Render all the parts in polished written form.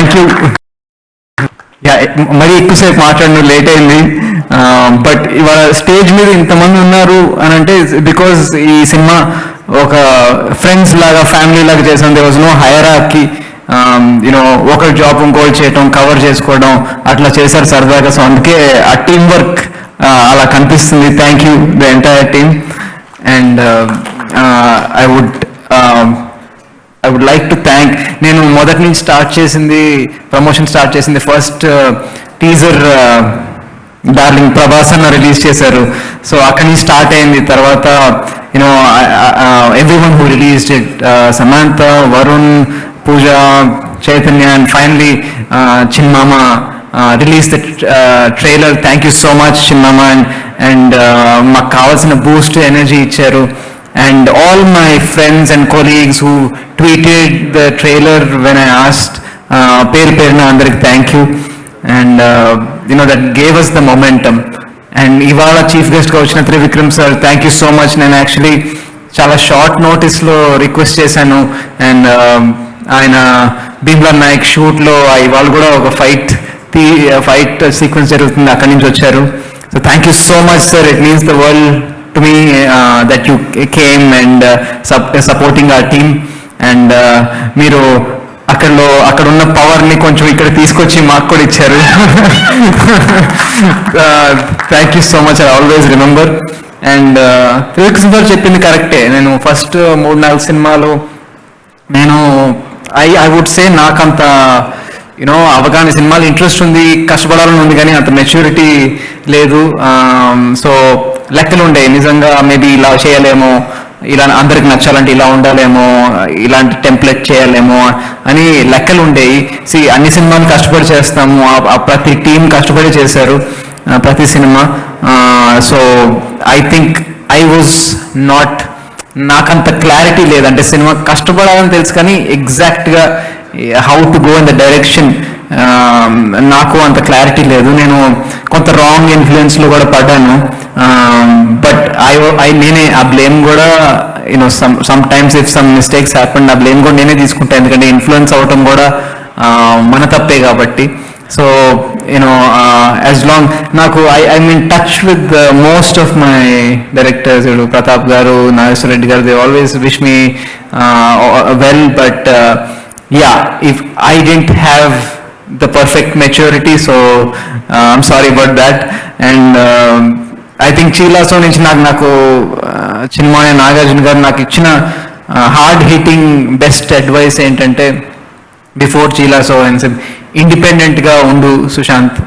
Thank you. మరి ఎక్కువసేపు మాట్లాడడం లేట్ అయింది, బట్ ఇవాళ స్టేజ్ మీద ఇంతమంది ఉన్నారు అని అంటే బికాజ్ ఈ సినిమా ఒక ఫ్రెండ్స్ లాగా ఫ్యామిలీ లాగా చేసాం. There was no hierarchy, you know ఒకరి జాబ్ ఇంకోటి చేయటం, కవర్ చేసుకోవడం అట్లా చేశారు సరదాగా. సో అందుకే ఆ టీం వర్క్ అలా కనిపిస్తుంది. Thank you the entire team. And I would like to thank, నేను మొదటి నుంచి ప్రమోషన్ స్టార్ట్ చేసింది ఫస్ట్ టీజర్ డార్లింగ్ ప్రభాస్ అన్న రిలీజ్ చేశారు. సో అక్కడి నుంచి స్టార్ట్ అయింది. తర్వాత you know everyone who released it, Samantha, Varun, Pooja, Chaitanya, and finally చిన్మామ release the trailer. Thank you so much చిన్మామ. అండ్ మాకు కావాల్సిన బూస్ట్ ఎనర్జీ ఇచ్చారు. And all my friends and colleagues who tweeted the trailer when I asked, పేరున అందరికి thank you. And you know that gave us the momentum. And ఇవాళ chief గెస్ట్గా వచ్చిన Trivikram sir, thank you so much. నేను actually చాలా short నోటీస్లో request చేశాను. And ఆయన భీమ్లా నాయక్ షూట్లో ఇవాళ కూడా ఒక ఫైట్ సీక్వెన్స్ జరుగుతుంది, అక్కడి నుంచి వచ్చారు. So thank you so much sir. It means the world to me that you came and supporting our team. And మీరు అక్కడ ఉన్న పవర్ని కొంచెం ఇక్కడ తీసుకొచ్చి మాకు కూడా ఇచ్చారు. Thank you so much. I always remember. And Trivikram sir చెప్పింది కరెక్టే. నేను ఫస్ట్ 3-4 సినిమాలు నేను ఐ వుడ్ సే నాకంత యూనో అవగాహన, సినిమాలు ఇంట్రెస్ట్ ఉంది, కష్టపడాలని ఉంది, కానీ అంత మెచ్యూరిటీ లేదు. సో లెక్కలు ఉండేవి నిజంగా, మేబీ ఇలా చేయలేమో, ఇలా అందరికి నచ్చాలంటే ఇలా ఉండాలేమో, ఇలాంటి టెంప్లెట్ చేయాలేమో అని లెక్కలు ఉండేవి. అన్ని సినిమాలు కష్టపడి చేస్తాము, ప్రతి టీం కష్టపడి చేశారు ప్రతి cinema. So I think I was not, నాకంత క్లారిటీ లేదంటే సినిమా కష్టపడాలని తెలుసు కానీ ఎగ్జాక్ట్గా how to go in the direction నాకు అంత క్లారిటీ లేదు. నేను కొంత రాంగ్ ఇన్ఫ్లుయెన్స్లో కూడా పడ్డాను. బట్ నేనే ఆ బ్లేమ్ కూడా you know some times if some mistakes happen, ఆ బ్లేమ్ కూడా నేనే తీసుకుంటాను. ఎందుకంటే ఇన్ఫ్లుయెన్స్ అవ్వటం కూడా మన తప్పే కాబట్టి. సో యూనో యాజ్ లాంగ్ నాకు I mean touch with most of my directors, Pratap గారు, నాగేశ్వర రెడ్డి గారు, they always wish me well. But yeah, if I didn't have the perfect maturity, so I'm sorry about that. And I think Chilasow నుంచి నాకు చిన్మయ నాగార్జున గారు నాకు ఇచ్చిన hard hitting best advice ఏంటంటే, before Chilasow and ఇండిపెండెంట్గా ఉండు Sushanth,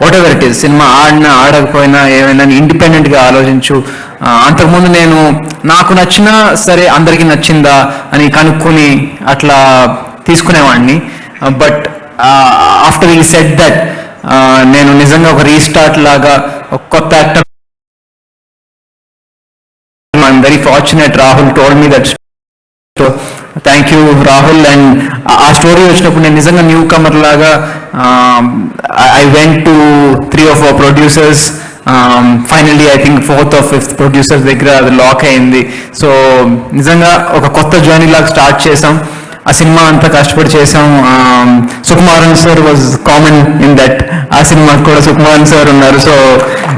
whatever it is, సినిమా ఆడినా ఆడకపోయినా ఏమైనా ఇండిపెండెంట్గా ఆలోచించు. అంతకుముందు నేను నాకు నచ్చినా సరే అందరికీ నచ్చిందా అని కనుక్కొని అట్లా తీసుకునేవాడిని. బట్ ఆఫ్టర్ ఈ సెట్ దట్ నేను నిజంగా ఒక రీస్టార్ట్ లాగా ఒక కొత్త actor. I'm very fortunate, Rahul told me that. So thank you Rahul. And ఆ స్టోరీ వచ్చినప్పుడు నేను నిజంగా న్యూ కమర్ లాగా I went to 3 or 4 producers. Finally I think 4th or 5th producers దగ్గర అది లాక్ అయింది. సో నిజంగా ఒక కొత్త జర్నీ లాగా స్టార్ట్ చేసాం. ఆ సినిమా అంతా కష్టపడి చేసాం. Sukumaran sir was common in that. ఆ సినిమాకి కూడా సుకుమారన్ సార్ ఉన్నారు. సో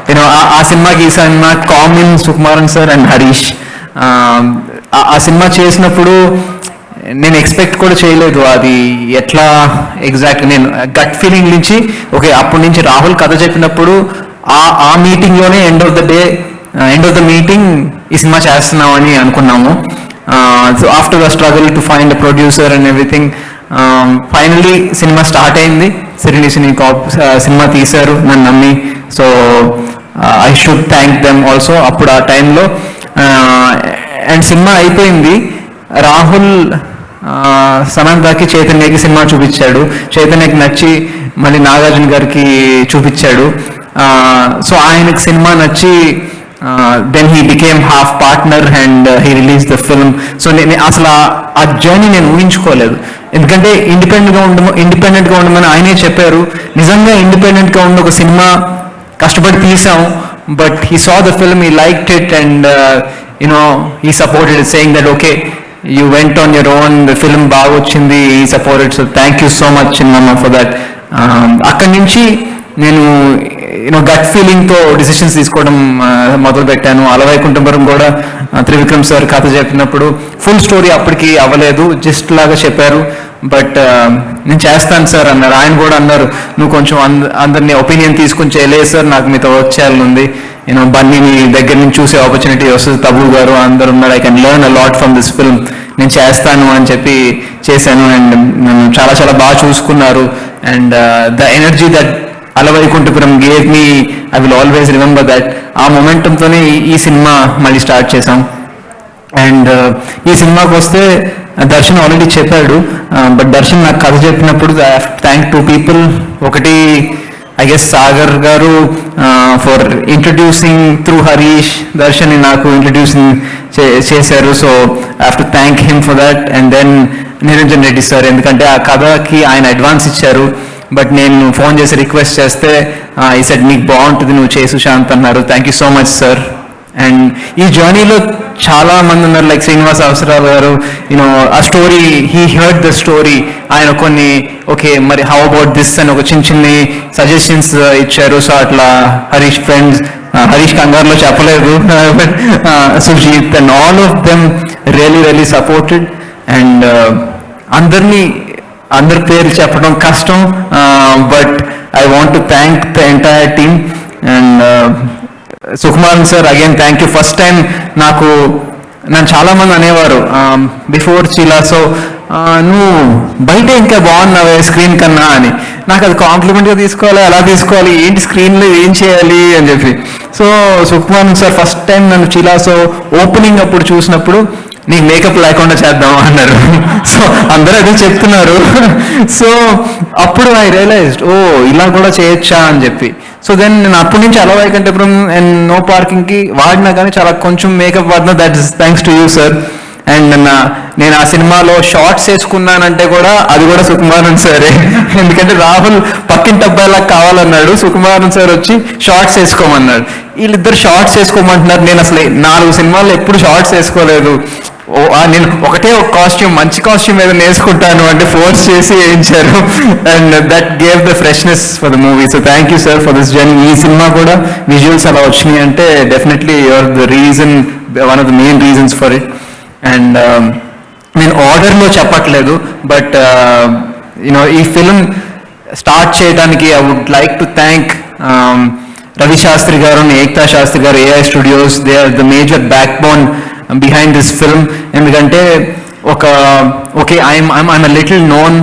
యూనో ఆ సినిమాకి ఈ cinema common Sukumaran sir and Harish. ఆ సినిమా చేసినప్పుడు నేను ఎక్స్పెక్ట్ కూడా చేయలేదు అది ఎట్లా ఎగ్జాక్ట్. నేను గట్ ఫీలింగ్ నుంచి ఓకే, అప్పటి నుంచి రాహుల్ కథ చెప్పినప్పుడు ఆ మీటింగ్లోనే ఎండ్ ఆఫ్ ద మీటింగ్ ఈ సినిమా చేస్తున్నామని అనుకున్నాము. So after the struggle to find the producer and everything, finally cinema start అయింది. సిరిని సినిమా తీశారు నన్ను నమ్మి. So I should thank them also అప్పుడు ఆ టైంలో. అండ్ సినిమా అయిపోయింది. రాహుల్ సమంతకి, చైతన్యకి సినిమా చూపించాడు. చైతన్యకి నచ్చి మళ్ళీ నాగార్జున గారికి చూపించాడు. సో ఆయనకి సినిమా నచ్చి then he became half partner and he release the film. So నేను అసలు ఆ జర్నీ నేను ఊహించుకోలేదు. ఎందుకంటే ఇండిపెండెంట్గా ఉండమని ఆయనే చెప్పారు. నిజంగా ఇండిపెండెంట్గా ఉండి ఒక సినిమా కష్టపడి తీసాం. But he saw the film, he liked it and he supported it, saying that okay, you went on your own, the film బాగా వచ్చింది, he supported, so thank you so much చిన్నమ్మ for that. అక్కడి నుంచి నేను gut ఫీలింగ్తో decisions తీసుకోవడం మొదలు పెట్టాను. అలవైకుంఠపురం కూడా త్రివిక్రమ్ సార్ కథ చెప్పినప్పుడు ఫుల్ స్టోరీ అప్పటికి అవ్వలేదు, జస్ట్ లాగా చెప్పారు. బట్ నేను చేస్తాను సార్ అన్నారు. ఆయన కూడా అన్నారు, నువ్వు కొంచెం అందరినీ ఒపీనియన్ తీసుకుని చేయలేదు సార్, నాకు మీతో వర్క్ చేయాలనుంది, బన్నీని దగ్గర నుంచి చూసే ఆపర్చునిటీ వస్తుంది, తబు గారు అందరు ఉన్నారు, I can learn a lot from this film, నేను చేస్తాను అని చెప్పి చేశాను. అండ్ నన్ను చాలా చాలా బాగా చూసుకున్నారు. And the energy that Ala Vaikunthapuram gave me, I will always remember that. ఆ మొమెంటంతోనే ఈ సినిమా మళ్ళీ స్టార్ట్ చేశాం. అండ్ ఈ సినిమాకి వస్తే దర్శన్ ఆల్రెడీ చెప్పాడు, బట్ దర్శన్ నాకు కథ చెప్పినప్పుడు I have to thank 2 people. ఒకటి I guess Sagar garu for introducing through Harish Darshan నాకు ఇంట్రడ్యూసింగ్ చేశారు, so I have to thank him for that. And then Niranjan Reddy sir, ఎందుకంటే ఆ కథకి ఆయన అడ్వాన్స్ ఇచ్చారు, బట్ నేను ఫోన్ చేసి రిక్వెస్ట్ చేస్తే ఈ సెట్ నీకు బాగుంటుంది నువ్వు చేసు శాంత్ అన్నారు. Thank you so much sir. And ఈ జర్నీలో చాలా మంది ఉన్నారు, లైక్ శ్రీనివాస్ అవసరాలు గారు, ఆ story he heard the story, ఆయన కొన్ని ఓకే మరి హౌ అబౌట్ దిస్ అని ఒక చిన్ని సజెషన్స్ ఇచ్చారు. సో అట్లా హరీష్ ఫ్రెండ్స్, హరీష్ కంగారులో చెప్పలేదు, Sujeeth and all of them really supported. And అందరి పేరు చెప్పడం కష్టం, but I want to thank the entire team. And Sukumaran sir again thank you. First time నన్ను చాలామంది అనేవారు బిఫోర్ చీలా, సో నువ్వు బయట ఇంకా బాగున్నావే స్క్రీన్ కన్నా అని. నాకు అది కాంప్లిమెంట్గా తీసుకోవాలి, ఎలా తీసుకోవాలి, ఏంటి స్క్రీన్లో ఏం చేయాలి అని చెప్పి. So Sukumaran sir first time నన్ను చీలాసో ఓపెనింగ్ అప్పుడు చూసినప్పుడు నీకు మేకప్ లేకుండా చేద్దాం అన్నారు. సో అందరూ అదే చెప్తున్నారు. సో అప్పుడు ఐ రియలైజ్డ్, ఓ ఇలా కూడా చేయొచ్చా అని చెప్పి. సో దెన్ నేను అప్పటి నుంచి అలవైకుంఠపురం అండ్ నో పార్కింగ్కి వాడినా కానీ చాలా కొంచెం మేకప్ వాడినా, that is thanks to you sir. And నేను ఆ సినిమాలో షార్ట్స్ వేసుకున్నానంటే కూడా అది కూడా సుకుమారన్ సారే, ఎందుకంటే రాహుల్ పక్కింటి అబ్బాయిలా కావాలన్నాడు, సుకుమారన్ సార్ వచ్చి షార్ట్స్ వేసుకోమన్నాడు. వీళ్ళిద్దరు షార్ట్స్ వేసుకోమంటున్నారు. నేను అసలు 4 సినిమాల్లో ఎప్పుడు షార్ట్స్ వేసుకోలేదు. నేను ఒకటే ఒక కాస్ట్యూమ్, మంచి కాస్ట్యూమ్ ఏదైనా వేసుకుంటాను అంటే ఫోర్స్ చేసి వేయించారు. And that gave the freshness for the movie. So thank you sir for this journey. ఈ సినిమా కూడా విజువల్స్ అలా వచ్చినాయి అంటే definitely your the reason, one of the main reasons for it. And నేను ఆర్డర్లో చెప్పట్లేదు, బట్ ఈ ఫిల్మ్ స్టార్ట్ చేయడానికి I would like to thank Ravi Shastri garu, Ekta Shastri garu, AI studios. They are the major backbone behind this film. ఎందుకంటే okay I'm a little known,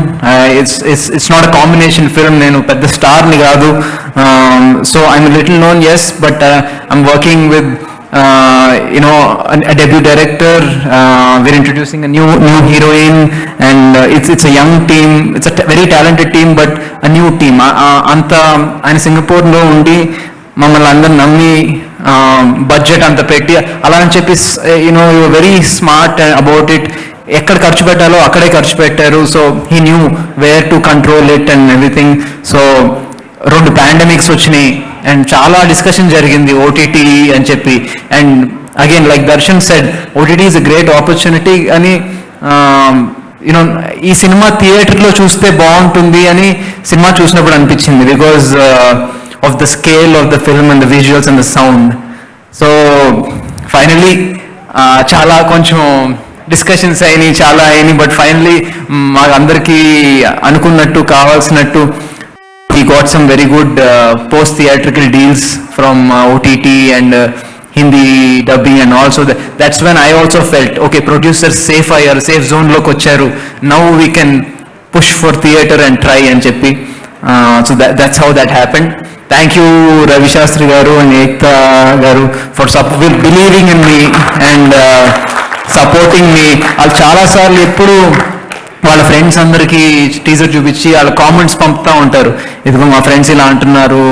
it's not a combination film, నేను పెద్ద స్టార్ని కాదు. So I'm little known, yes, but I'm working with a debut director. We're introducing a new heroine, and it's a young team. It's a very talented team, but a new team. Anta ఆయన సింగపూర్లో ఉండి మమ్మల్ని అందరు నమ్మి budget అంత పెట్టి అలా అని చెప్పి వెరీ స్మార్ట్ అబౌట్ ఇట్. ఎక్కడ ఖర్చు పెట్టాలో అక్కడే ఖర్చు పెట్టారు. So he knew where to control it and everything. So 2 pandemics వచ్చినాయి అండ్ చాలా డిస్కషన్ జరిగింది ఓటీటీ అని చెప్పి. And again like Darshan said, OTT is a great opportunity అని. ఈ సినిమా థియేటర్లో చూస్తే బాగుంటుంది అని సినిమా చూసినప్పుడు అనిపించింది, because of the scale of the film and the visuals and the sound. So finally చాలా కొంచెం డిస్కషన్స్ అయినాయి, చాలా అయినాయి, బట్ ఫైనలీ మాకు అందరికీ అనుకున్నట్టు కావాల్సినట్టు he got some very good post-theatrical deals from OTT and Hindi dubbing and also that's when I also felt, okay, producers safe zone loki vacharu, now we can push for theater and try and cheppi. So that's how that happened. Thank you Ravi Shastri garu and Ekta garu for believing in me and supporting me. Al chala saarlu eppudu వాళ్ళ friends అందరికీ teaser చూపించి వాళ్ళ comments పంపుతూ ఉంటారు, ఇదిగో మా friends ఇలా అంటున్నారు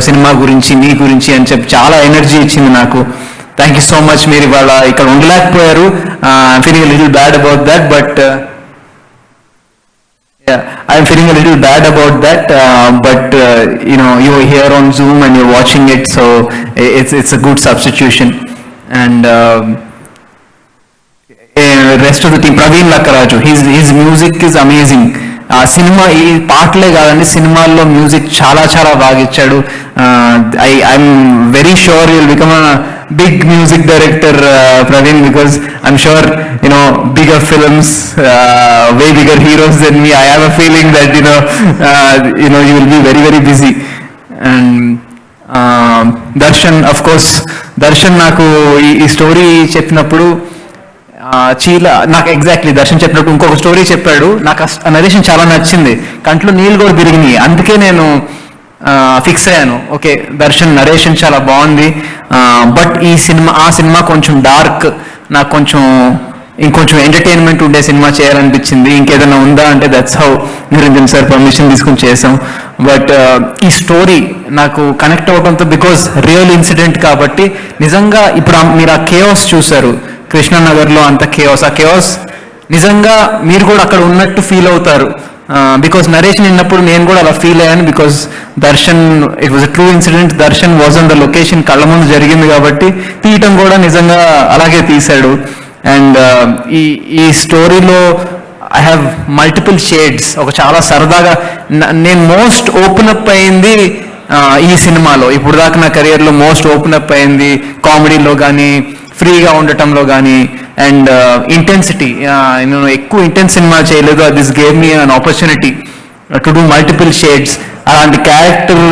సినిమా గురించి మీ గురించి అని చెప్పి చాలా ఎనర్జీ ఇచ్చింది నాకు. Thank you so much. మీరు ఇవాళ ఇక్కడ ఉండలేకపోయారు, feeling little bad about that, but I'm feeling little bad about that, but you here on Zoom and you watching it, so it's a good substitution. And rest of the team, Praveen Lakkaraju, his music is amazing. ఆ సినిమా ఈ పాటలే కాదండి, సినిమాల్లో music చాలా చాలా బాగా ఇచ్చాడు. I'm very sure will become a big music director Praveen, because I'm sure bigger films, way bigger heroes than me. I have a feeling that you will be very very busy. And Darshan, of course, Darshan నాకు ఈ story చెప్పినప్పుడు నాకు exactly Darshan చెప్పినప్పుడు ఇంకొక story చెప్పాడు. నాకు ఆ narration చాలా నచ్చింది, కంట్లో నీళ్ళు కూడా తిరిగినాయి. అందుకే నేను ఫిక్స్ అయ్యాను, ఓకే దర్శన్ నరేషన్ చాలా బాగుంది, బట్ ఆ సినిమా కొంచెం డార్క్, నాకు ఇంకొంచెం ఎంటర్టైన్మెంట్ ఉండే సినిమా చేయాలనిపించింది. ఇంకేదైనా ఉందా అంటే that's how Niranjan sir permission తీసుకుని చేసాం. బట్ ఈ స్టోరీ నాకు కనెక్ట్ అవడంతో, బికాజ్ రియల్ ఇన్సిడెంట్ కాబట్టి, నిజంగా ఇప్పుడు మీరు ఆ కేఓస్ చూశారు కృష్ణానగర్లో, అంత కేఓస్, ఆ కేఓస్ నిజంగా మీరు కూడా అక్కడ ఉన్నట్టు ఫీల్ అవుతారు. బికాస్ నరేషన్ విన్నప్పుడు నేను కూడా అలా ఫీల్ అయ్యాను, because Darshan, it was a true incident, Darshan was on the location, కళ్ళ ముందు జరిగింది కాబట్టి తీయటం కూడా నిజంగా అలాగే తీశాడు. అండ్ ఈ స్టోరీలో ఐ హ్యావ్ మల్టిపుల్ షేడ్స్. ఒక చాలా సరదాగా నేను మోస్ట్ ఓపెన్ అప్ అయింది ఈ సినిమాలో. ఇప్పుడు దాకా నా కెరియర్లో మోస్ట్ ఓపెన్ అప్ అయింది కామెడీలో కానీ, ఫ్రీగా ఉండటంలో కానీ, అండ్ ఇంటెన్సిటీ. నేను ఎక్కువ ఇంటెన్స్ సినిమా చేయలేదు. This gave me an opportunity to do multiple shades. అలాంటి క్యారెక్టర్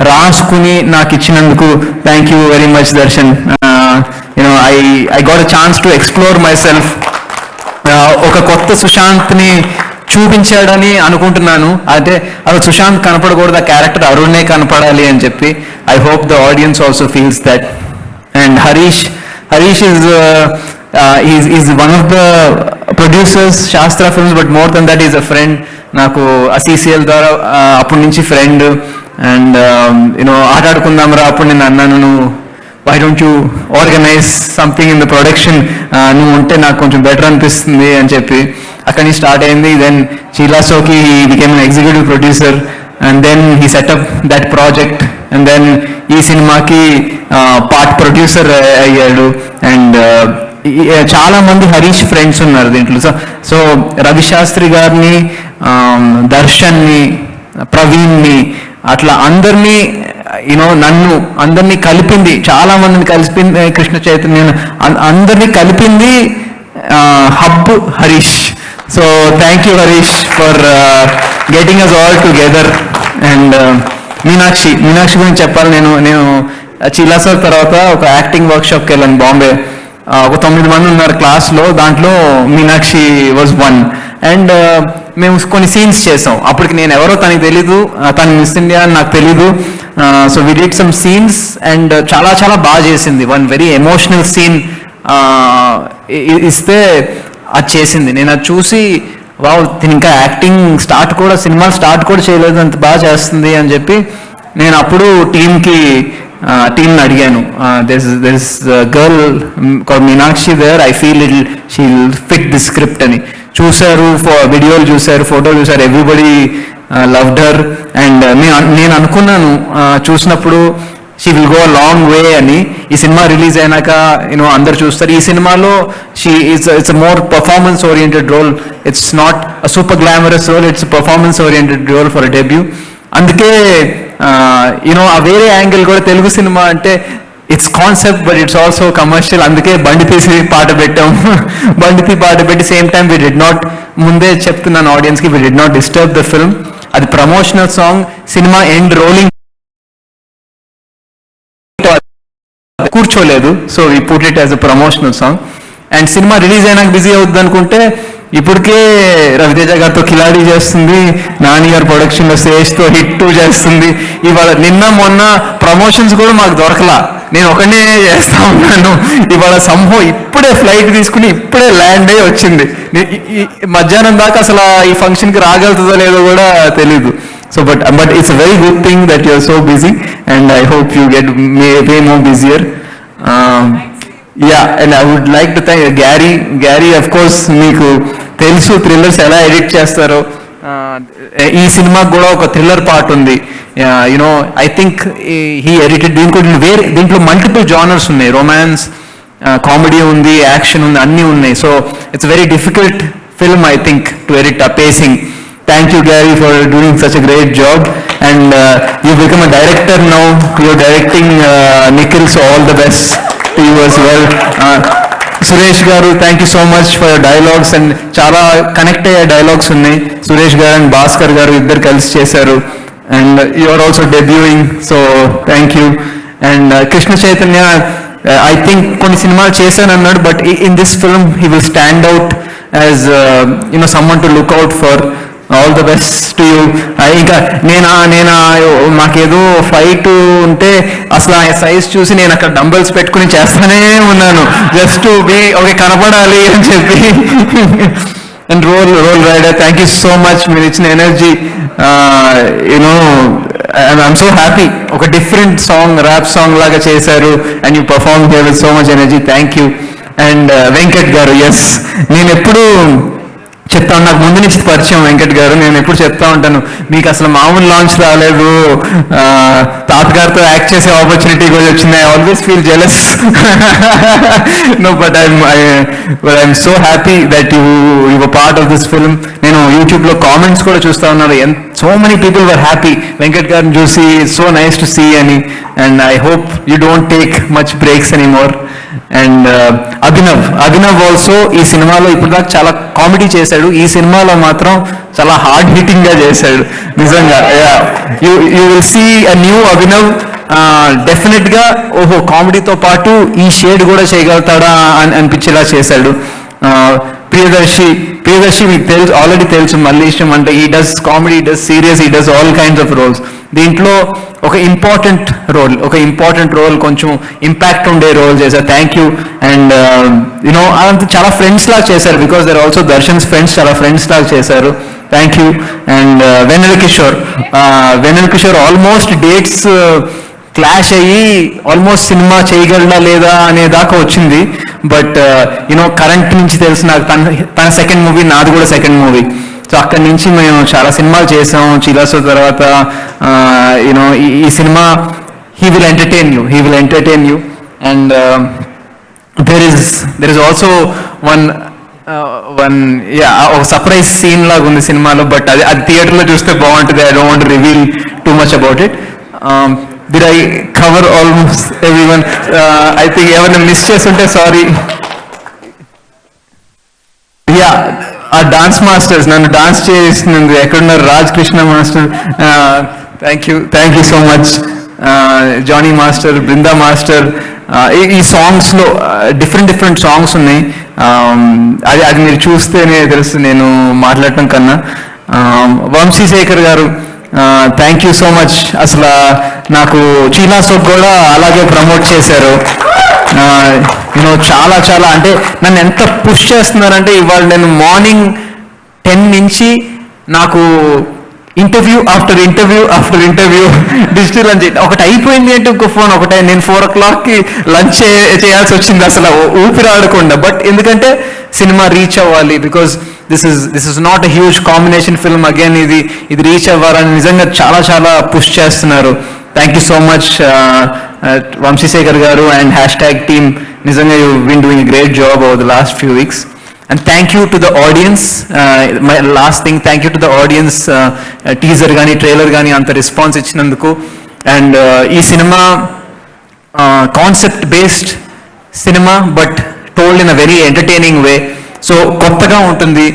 రాసుకుని నాకు ఇచ్చినందుకు thank you very much Darshan. I got a chance to explore myself. ఒక కొత్త సుశాంత్ని చూపించాడని అనుకుంటున్నాను. అంటే అసలు సుశాంత్ కనపడకూడదు, ఆ క్యారెక్టర్ అరుణే కనపడాలి అని చెప్పి. I hope the audience also feels that. And Harish is one of the producers Shastra films, but more than that is a friend. నాకు అసీసీఎల్ ద్వారా అప్పటి నుంచి ఫ్రెండ్. అండ్ ఆటాడుకుందాం రా, అప్పుడు నేను అన్నాను, why don't you organize something in the production, నువ్వు ఉంటే నాకు కొంచెం బెటర్ అనిపిస్తుంది అని చెప్పి అక్కడి నుంచి స్టార్ట్ అయింది. దెన్ చీలాసోకి he became an executive producer, and then he set up that project, and then ఈ సినిమాకి పార్ట్ ప్రొడ్యూసర్ అయ్యాడు. అండ్ చాలా మంది హరీష్ ఫ్రెండ్స్ ఉన్నారు దీంట్లో. సో రవిశాస్త్రి గారిని, దర్శన్ని, ప్రవీణ్ని, అట్లా అందరినీ నన్ను అందరినీ కలిపింది, చాలా మందిని కలిపింది కృష్ణ చైతన్య, అందరినీ కలిపింది hub Harish. So thank you Harish for getting us all together. And Meenakshi గురించి చెప్పాలి. నేను చీలాసర్ తర్వాత ఒక యాక్టింగ్ వర్క్షాప్కి వెళ్ళాను బాంబే. ఒక 9 మంది ఉన్నారు క్లాస్లో, దాంట్లో మీనాక్షి వాజ్ వన్. అండ్ మేము కొన్ని సీన్స్ చేసాం. అప్పటికి నేను ఎవరో తనకి తెలీదు, తను మిస్ ఇండియా అని నాకు తెలీదు. So we did some scenes, and చాలా చాలా బాగా చేసింది. వన్ వెరీ ఎమోషనల్ సీన్ ఇస్తే అది చేసింది. నేను అది చూసి వావ్, ఇంకా యాక్టింగ్ సినిమాలు స్టార్ట్ కూడా చేయలేదు, అంత బాగా చేస్తుంది అని చెప్పి నేను అప్పుడు టీమ్ని అడిగాను. This girl called Meenakshi there, I feel she will fit the script అని. చూశారు, వీడియోలు చూశారు, ఫోటోలు చూశారు, ఎవ్రీబడి లవ్డ్ హర్. అండ్ నేను అనుకున్నాను చూసినప్పుడు she will go long way అని. ఈ సినిమా రిలీజ్ అయినాక అందరు చూస్తారు. ఈ సినిమాలో it's more performance oriented role, it's not super glamorous role, it's performance oriented role for debut. అందుకే ఆ వేరే యాంగిల్ కూడా, తెలుగు సినిమా అంటే it's concept but it's also commercial. అందుకే బండి తీసి పాట పెట్టాం. బండి పాట పెట్టి same time we did not, ముందే చెప్తున్నాను ఆడియన్స్కి, we did not disturb the film. అది ప్రమోషనల్ సాంగ్. సినిమా ఎండ్ రోలింగ్ కూర్చోలేదు, so we put it as a promotional song. And సినిమా రిలీజ్ అయినాక బిజీ అవుతుంది అనుకుంటే ఇప్పటికే రవితేజ గారితో కిలాడీ చేస్తుంది, నాని గారి ప్రొడక్షన్లో స్టేజ్తో హిట్ 2 చేస్తుంది. ఇవాళ నిన్న మొన్న ప్రమోషన్స్ కూడా మాకు దొరకలా, నేను ఒకనే చేస్తా ఉన్నాను. ఇవాళ ఇప్పుడే ఫ్లైట్ తీసుకుని ఇప్పుడే ల్యాండ్ అయ్యి వచ్చింది. మధ్యాహ్నం దాకా అసలు ఈ ఫంక్షన్కి రాగలుగుతుందో లేదో కూడా తెలీదు. So but it's a very good thing that you are so busy, and I hope you get way more busier. And I would like to thank Gary. Of course మీకు తెలుసు థ్రిల్లర్స్ ఎలా ఎడిట్ చేస్తారో. ఈ సినిమాకి కూడా ఒక thriller part ఉంది. I think he edited. దీంట్లో మల్టిపుల్ జానర్స్ ఉన్నాయి, రొమాన్స్, కామెడీ ఉంది, యాక్షన్ ఉంది, అన్నీ ఉన్నాయి. So it's very difficult film, I think, to edit a pacing. Thank you, Gary, for doing such a great job. And you become a director now. You're directing Nikhil, so all the best to you as well. Suresh Garu, thank you so much for your dialogues, and చాలా connect అయ్యే dialogues ఉన్నాయి. Suresh garu and Bhaskar garu ఇద్దరు కలిసి చేశారు. And you are also debuting, so thank you. And Krishna Chaitanya, I think కొన్ని సినిమాలు చేశాను అన్నాడు, but in this film he will stand out as someone to look out for. All the best to you. ఇంకా నేను మాకేదో ఫైట్ ఉంటే అసలు ఆ సైజ్ చూసి నేను అక్కడ డంబల్స్ పెట్టుకుని చేస్తానే ఉన్నాను, జస్ట్ టు బి ఓకే, కనపడాలి అని చెప్పి. And Roll Rida, thank you so much, మీరు ఇచ్చిన ఎనర్జీ, ఐఎమ్ సో హ్యాపీ. ఒక డిఫరెంట్ సాంగ్, ర్యాప్ సాంగ్ లాగా చేశారు, and you perform here with so much energy. Thank you. And Venkat garu, yes, నేను ఎప్పుడు చెప్తాను, నాకు ముందు నుంచి పరిచయం వెంకట్ గారు, నేను ఎప్పుడు చెప్తా ఉంటాను, మీకు అసలు మామూలు లాంచ్ రాలేదు, తాతగారితో యాక్ట్ చేసే ఆపర్చునిటీ కూడా వచ్చింది. I always feel jealous. No, but I'm so happy that you part of this film. నేను యూట్యూబ్లో కామెంట్స్ కూడా చూస్తా ఉన్నాను, so many people were happy Venkat గారిని చూసి, సో నైస్ టు సీ అని. And I hope you don't take much breaks anymore. And Abhinav also ఈ సినిమాలో ఇప్పుడు దాకా చాలా కామెడీ చేశాడు, ఈ సినిమాలో మాత్రం చాలా హార్డ్ హిట్టింగ్ గా చేశాడు నిజంగా. You will see a new Abhinav. Definite గా ఓహో, కామెడీతో పాటు ఈ షేడ్ కూడా చేయగలుగుతాడా అని అనిపించేలా చేశాడు. ప్రియదర్శి మీకు తెలుసు, ఆల్రెడీ తెలుసు, మల్లేశం అంటే ఈ డస్ కామెడీ, ఈ డస్ సీరియస్, ఈ does all kinds of roles. దీంట్లో ఒక ఇంపార్టెంట్ రోల్, కొంచెం ఇంపాక్ట్ ఉండే రోల్ చేశారు. Thank you. అండ్ అంత చాలా ఫ్రెండ్స్ లాగా చేశారు, because they're also Darshan's friends, చాలా ఫ్రెండ్స్ లాగా చేశారు. Thank you. And Vennela Kishore almost dates clash అయ్యి ఆల్మోస్ట్ సినిమా చేయగలడా లేదా అనే దాకా వచ్చింది. బట్ కరెంట్ నుంచి తెలుసు నాకు, తన సెకండ్ మూవీ, నాది కూడా సెకండ్ మూవీ. సో అక్కడి నుంచి మేము చాలా సినిమాలు చేసాం. చిలాసో తర్వాత ఈ cinema he will entertain you. And there is also one ఒక సర్ప్రైజ్ సీన్ లాగా ఉంది సినిమాలో, బట్ అది థియేటర్లో చూస్తే బాగుంటుంది. I don't want to reveal too much about it. Did I cover almost everyone? I think ఎవరైనా మిస్ చేస్తుంటే సారీ. యా, ఆ డాన్స్ మాస్టర్స్, నన్ను డాన్స్ చేసినందుకు ఎక్కడున్నారు, Raj Krishna master, thank you so much. Jani master, Brinda master, ఈ సాంగ్స్లో డిఫరెంట్ సాంగ్స్ ఉన్నాయి. అది మీరు చూస్తేనే తెలుసు నేను మాట్లాడటం కన్నా. వంశీశేఖర్ గారు, థ్యాంక్ యూ సో మచ్. అసలు నాకు చీలాసోప్ కూడా అలాగే ప్రమోట్ చేశారు. చాలా అంటే నన్ను ఎంత పుష్ చేస్తున్నారంటే, ఇవాళ నేను మార్నింగ్ 10 నుంచి నాకు interview after interview digital lunch ఒకటి అయిపోయింది అంటే ఇంకో ఫోన్ ఒకటే. నేను 4 o'clockకి లంచ్ చేయాల్సి వచ్చింది, అసలు ఊపిరి ఆడకుండా. బట్ ఎందుకంటే సినిమా రీచ్ అవ్వాలి, because this is not a huge combination film. Again ఇది రీచ్ అవ్వాలని నిజంగా చాలా పుష్ చేస్తున్నారు. Thank you so much Vamsi Sekhar గారు అండ్ హ్యాష్ట్యాగ్ టీమ్. నిజంగా you been doing a great job over the last few weeks. And thank you to the audience. My last thing, thank you to the audience. Teaser gaani, trailer gaani anta response ichinanduku. And ee cinema concept based cinema, but told in a very entertaining way. So kottaga untundi,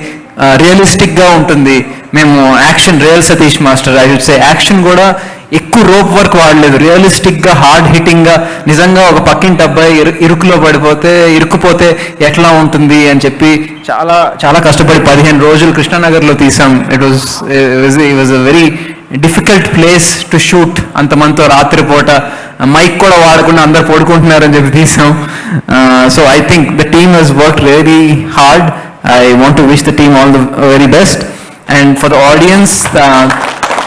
realistic ga untundi. Memu action, real Satish master, I should say, action kuda ఎక్కువ rope work వాడలేదు, రియలిస్టిక్గా hard హిట్టింగ్గా. నిజంగా ఒక పక్కింటి అబ్బాయి ఇరుక్కుపోతే ఎట్లా ఉంటుంది అని చెప్పి చాలా కష్టపడి 15 రోజులు కృష్ణానగర్లో తీసాం. It was a very difficult place to shoot. అంతమందితో రాత్రిపూట మైక్ కూడా వాడకుండా అందరు పడుకుంటున్నారని చెప్పి తీసాం. So I think the team has work very hard. I want to wish the team all the very best. And for the audience,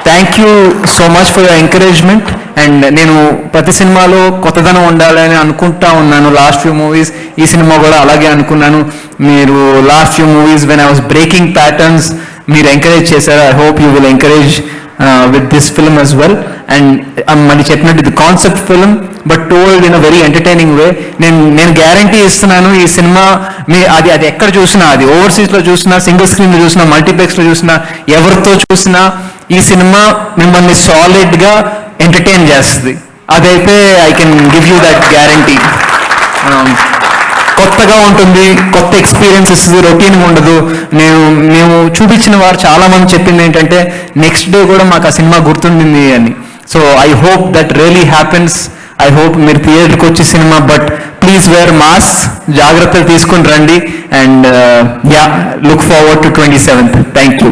thank you so much for your encouragement. And నేను ప్రతి సినిమాలో కొత్తదనం ఉండాలని అనుకుంటా ఉన్నాను. Last few movies, ఈ cinema కూడా అలాగే అనుకున్నాను. మీరు last few movies when I was breaking patterns మీరు ఎంకరేజ్ చేశారు. I hope you will encourage with this film as well. And మళ్ళీ చెప్పినట్టు ఇది concept film but told in a very entertaining way. నేను గ్యారంటీ ఇస్తున్నాను, ఈ సినిమా అది ఎక్కడ చూసినా, అది ఓవర్సీస్లో చూసినా, సింగిల్ స్క్రీన్లో చూసినా, మల్టీప్లెక్స్లో చూసినా, ఎవరితో చూసినా ఈ సినిమా మిమ్మల్ని సాలిడ్గా ఎంటర్టైన్ చేస్తుంది. అదైతే I can give you that guarantee. కొత్తగా ఉంటుంది, కొత్త ఎక్స్పీరియన్స్ ఇస్తుంది, రొటీన్గా ఉండదు. మేము చూపించిన వారు చాలామంది చెప్పింది ఏంటంటే నెక్స్ట్ డే కూడా మాకు ఆ సినిమా గుర్తుండింది అని. So I hope that really happens. I hope మీరు థియేటర్కి వచ్చి cinema, but please wear mask, జాగ్రత్తలు తీసుకుని రండి. And look forward to 27th. Thank you.